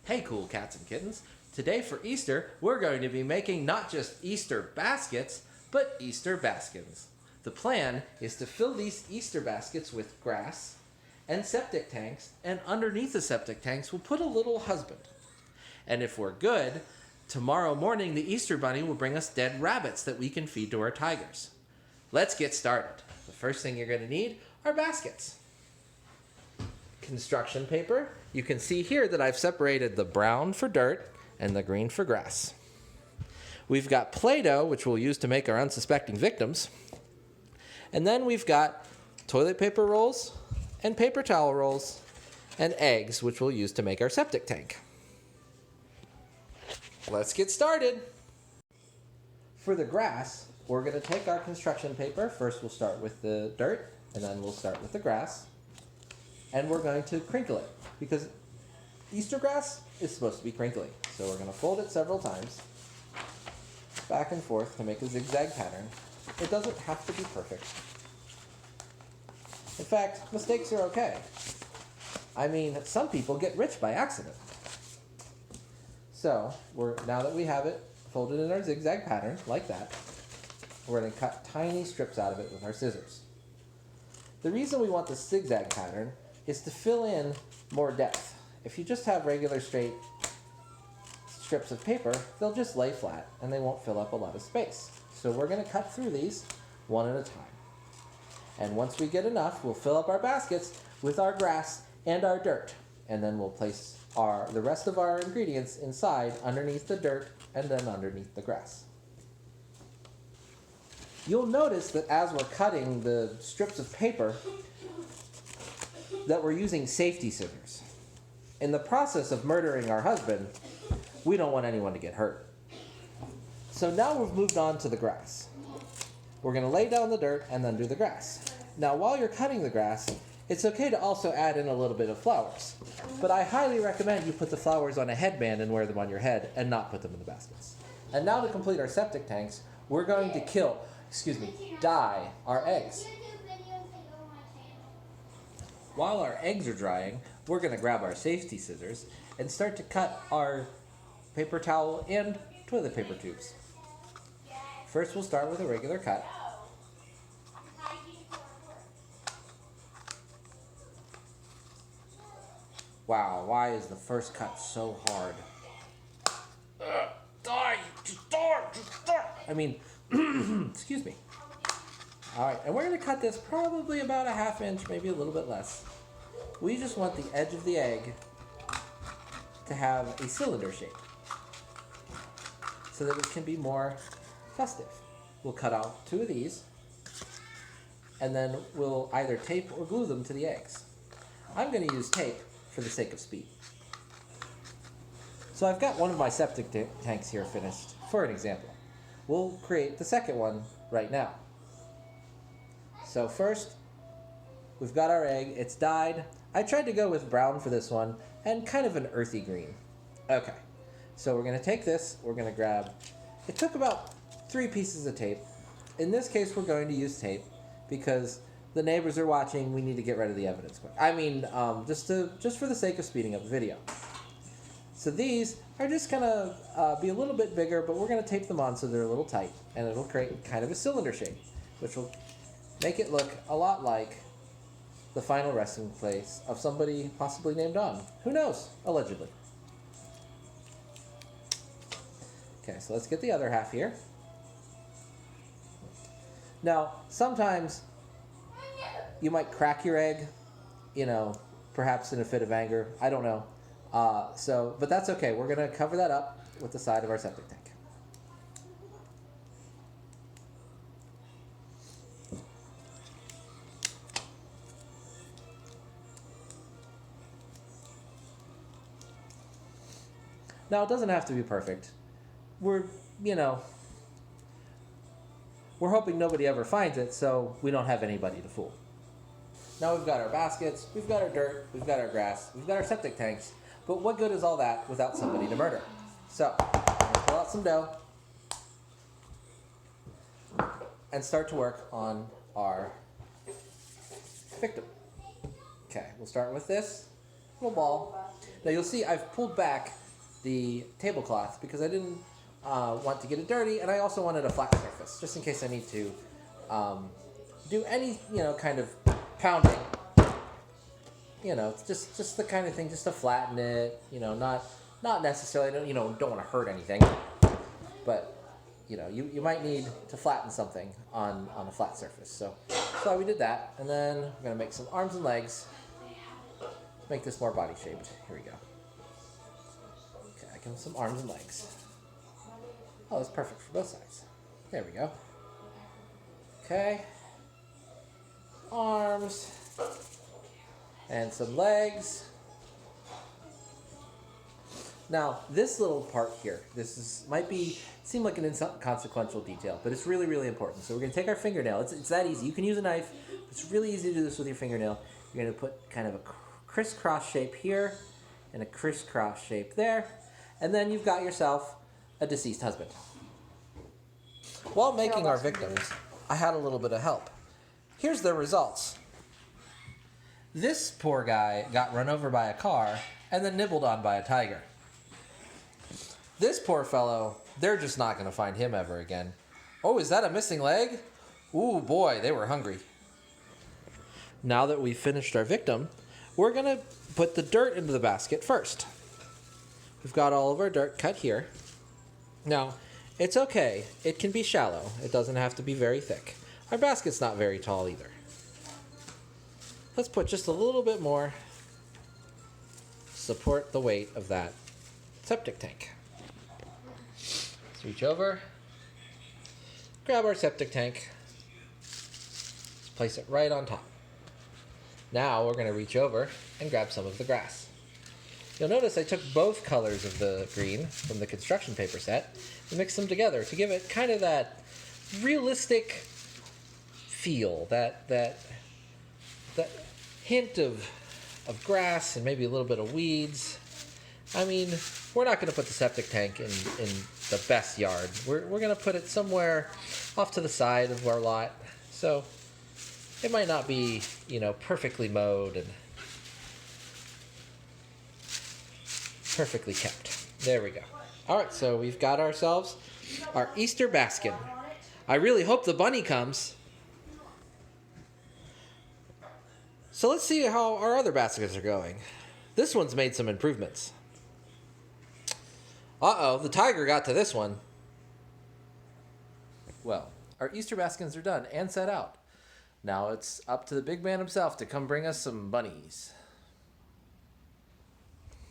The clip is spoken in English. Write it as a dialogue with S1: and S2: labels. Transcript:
S1: Hey cool cats and kittens, today for Easter we're going to be making not just Easter baskets, but Easter Baskins. The plan is to fill these Easter baskets with grass and septic tanks, and underneath the septic tanks we'll put a little husband. And if we're good, tomorrow morning the Easter Bunny will bring us dead rabbits that we can feed to our tigers. Let's get started. The first thing you're going to need are baskets. Construction paper. You can see here that I've separated the brown for dirt and the green for grass. We've got Play-Doh, which we'll use to make our unsuspecting victims. And then we've got toilet paper rolls and paper towel rolls and eggs, which we'll use to make our septic tank. Let's get started. For the grass, we're going to take our construction paper. First we'll start with the dirt, and then we'll start with the grass. And we're going to crinkle it, because Easter grass is supposed to be crinkly. So we're going to fold it several times, back and forth to make a zigzag pattern. It doesn't have to be perfect. In fact, mistakes are okay. I mean, some people get rich by accident. So, now that we have it folded in our zigzag pattern, like that, we're going to cut tiny strips out of it with our scissors. The reason we want the zigzag pattern is to fill in more depth. If you just have regular straight strips of paper, they'll just lay flat and they won't fill up a lot of space. So we're going to cut through these one at a time. And once we get enough, we'll fill up our baskets with our grass and our dirt. And then we'll place the rest of our ingredients inside, underneath the dirt, and then underneath the grass. You'll notice that as we're cutting the strips of paper, that we're using safety scissors. In the process of murdering our husband, we don't want anyone to get hurt. So now we've moved on to the grass. We're going to lay down the dirt and then do the grass. Now while you're cutting the grass, it's okay to also add in a little bit of flowers. But I highly recommend you put the flowers on a headband and wear them on your head and not put them in the baskets. And now to complete our septic tanks, we're going to dye our eggs. While our eggs are drying, we're going to grab our safety scissors and start to cut our paper towel and toilet paper tubes. First, we'll start with a regular cut. Wow, why is the first cut so hard? Just die! I mean, excuse me. Alright, and we're going to cut this probably about a ½ inch, maybe a little bit less. We just want the edge of the egg to have a cylinder shape so that it can be more festive. We'll cut out 2 of these, and then we'll either tape or glue them to the eggs. I'm going to use tape for the sake of speed. So I've got one of my septic tanks here finished for an example. We'll create the second one right now. So first, we've got our egg. It's dyed. I tried to go with brown for this one and kind of an earthy green. Okay, so we're going to take this. We're going to grab, it took about 3 pieces of tape. In this case, we're going to use tape because the neighbors are watching. We need to get rid of the evidence quick. I mean, just for the sake of speeding up the video. So these are just going to be a little bit bigger, but we're going to tape them on so they're a little tight, and it'll create kind of a cylinder shape, which will make it look a lot like the final resting place of somebody possibly named Don. Who knows? Allegedly. Okay, so let's get the other half here. Now, sometimes you might crack your egg, perhaps in a fit of anger. I don't know. But that's okay. We're going to cover that up with the side of our septic tank. Now, it doesn't have to be perfect. We're hoping nobody ever finds it, so we don't have anybody to fool. Now we've got our baskets, we've got our dirt, we've got our grass, we've got our septic tanks, but what good is all that without somebody to murder? So, we'll pull out some dough and start to work on our victim. Okay, we'll start with this. little ball. Now you'll see I've pulled back the tablecloth because I didn't want to get it dirty, and I also wanted a flat surface, just in case I need to do any, kind of pounding. It's just the kind of thing, just to flatten it, not necessarily, don't want to hurt anything, but, you might need to flatten something on a flat surface. So we did that, and then we're going to make some arms and legs to make this more body shaped. Here we go. Okay, I give him some arms and legs. Oh, that's perfect for both sides. There we go. Okay. Arms. And some legs. Now, this little part here, might seem like an inconsequential detail, but it's really, really important. So we're going to take our fingernail. It's that easy. You can use a knife. It's really easy to do this with your fingernail. You're going to put kind of a crisscross shape here and a crisscross shape there. And then you've got yourself a deceased husband. While making our victims, I had a little bit of help. Here's the results. This poor guy got run over by a car and then nibbled on by a tiger. This poor fellow, they're just not going to find him ever again. Oh, is that a missing leg? Ooh, boy, they were hungry. Now that we've finished our victim, we're going to put the dirt into the basket first. We've got all of our dirt cut here. Now, it's okay. It can be shallow. It doesn't have to be very thick. Our basket's not very tall either. Let's put just a little bit more to support the weight of that septic tank. Let's reach over, grab our septic tank, let's place it right on top. Now we're going to reach over and grab some of the grass. You'll notice I took both colors of the green from the construction paper set and mixed them together to give it kind of that realistic feel, that hint of grass and maybe a little bit of weeds. I mean, we're not going to put the septic tank in the best yard. We're going to put it somewhere off to the side of our lot. So it might not be, perfectly mowed and perfectly kept. There we go. All right, so we've got ourselves our Easter baskin. I really hope the bunny comes. So let's see how our other baskets are going. This one's made some improvements. Uh-oh, the tiger got to this one. Well, our Easter baskins are done and set out. Now it's up to the big man himself to come bring us some bunnies.